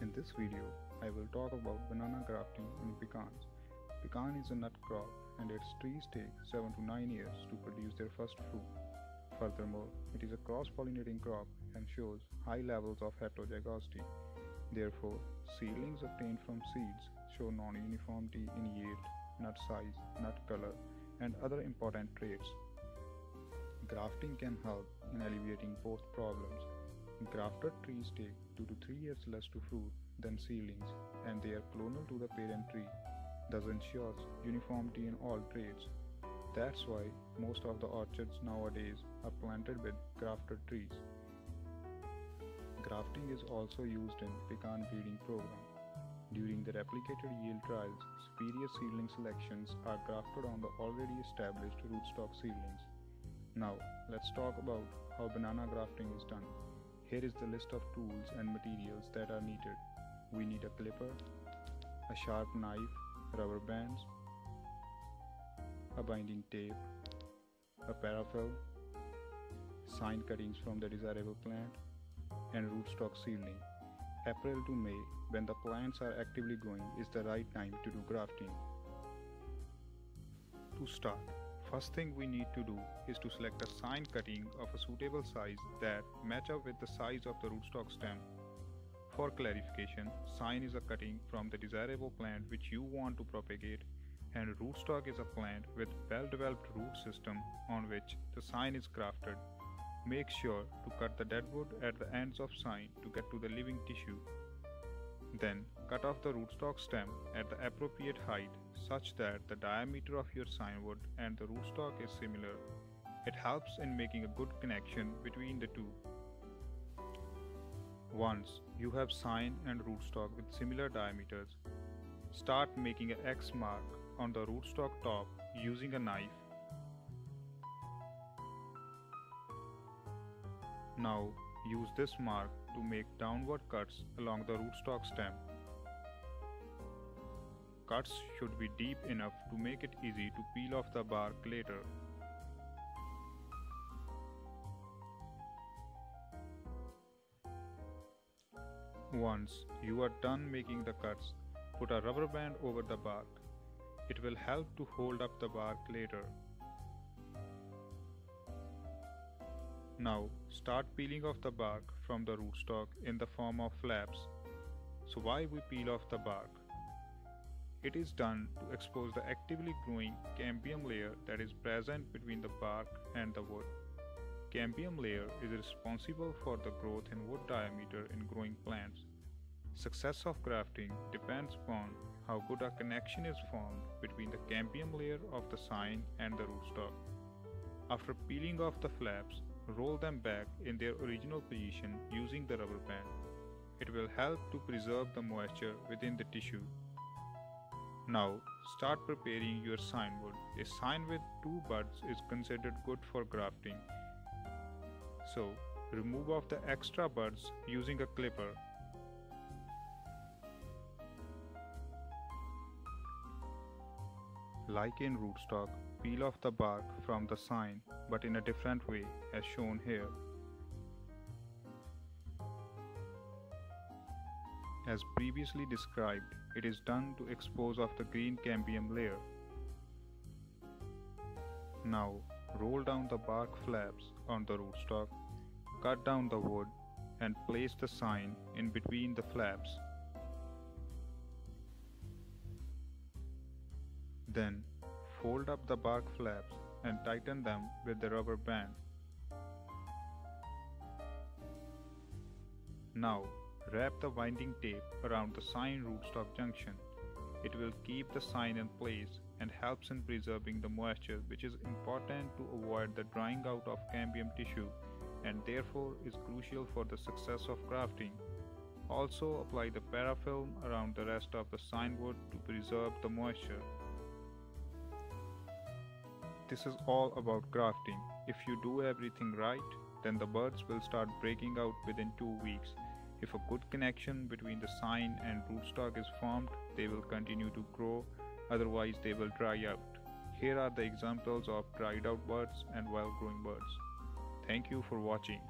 In this video, I will talk about banana grafting in pecans. Pecan is a nut crop and its trees take 7 to 9 years to produce their first fruit. Furthermore, it is a cross-pollinating crop and shows high levels of heterozygosity. Therefore, seedlings obtained from seeds show non-uniformity in yield, nut size, nut color, and other important traits. Grafting can help in alleviating both problems. Grafted trees take 2 to 3 years less to fruit than seedlings, and they are clonal to the parent tree, thus ensures uniformity in all traits. That's why most of the orchards nowadays are planted with grafted trees. Grafting is also used in pecan breeding program. During the replicated yield trials, superior seedling selections are grafted on the already established rootstock seedlings. Now, let's talk about how banana grafting is done. Here is the list of tools and materials that are needed. We need a clipper, a sharp knife, rubber bands, a binding tape, a paraffin, sign cuttings from the desirable plant, and rootstock seedling. April to May, when the plants are actively growing, is the right time to do grafting. To start, first thing we need to do is to select a sign cutting of a suitable size that match up with the size of the rootstock stem. For clarification, sign is a cutting from the desirable plant which you want to propagate, and rootstock is a plant with well-developed root system on which the sign is grafted. Make sure to cut the dead wood at the ends of sign to get to the living tissue. Then cut off the rootstock stem at the appropriate height such that the diameter of your sign wood and the rootstock is similar. It helps in making a good connection between the two. Once you have sign and rootstock with similar diameters, start making an X mark on the rootstock top using a knife. Now use this mark to make downward cuts along the rootstock stem. Cuts should be deep enough to make it easy to peel off the bark later. Once you are done making the cuts, put a rubber band over the bark. It will help to hold up the bark later. Now start peeling off the bark from the rootstock in the form of flaps. So why we peel off the bark? It is done to expose the actively growing cambium layer that is present between the bark and the wood. Cambium layer is responsible for the growth in wood diameter in growing plants. Success of grafting depends upon how good a connection is formed between the cambium layer of the sign and the rootstock. After peeling off the flaps, roll them back in their original position using the rubber band. It will help to preserve the moisture within the tissue. Now start preparing your sign wood. A sign with 2 buds is considered good for grafting. So remove off the extra buds using a clipper. Like in rootstock, peel off the bark from the sign, but in a different way as shown here. As previously described, it is done to expose off the green cambium layer. Now roll down the bark flaps on the rootstock, cut down the wood, and place the sign in between the flaps. Then fold up the bark flaps and tighten them with the rubber band. Now wrap the binding tape around the sign rootstock junction. It will keep the sign in place and helps in preserving the moisture, which is important to avoid the drying out of cambium tissue and therefore is crucial for the success of grafting. Also apply the parafilm around the rest of the sign wood to preserve the moisture. This is all about grafting. If you do everything right, then the buds will start breaking out within 2 weeks. If a good connection between the sign and rootstock is formed, they will continue to grow, otherwise they will dry out. Here are the examples of dried out buds and well-growing buds. Thank you for watching.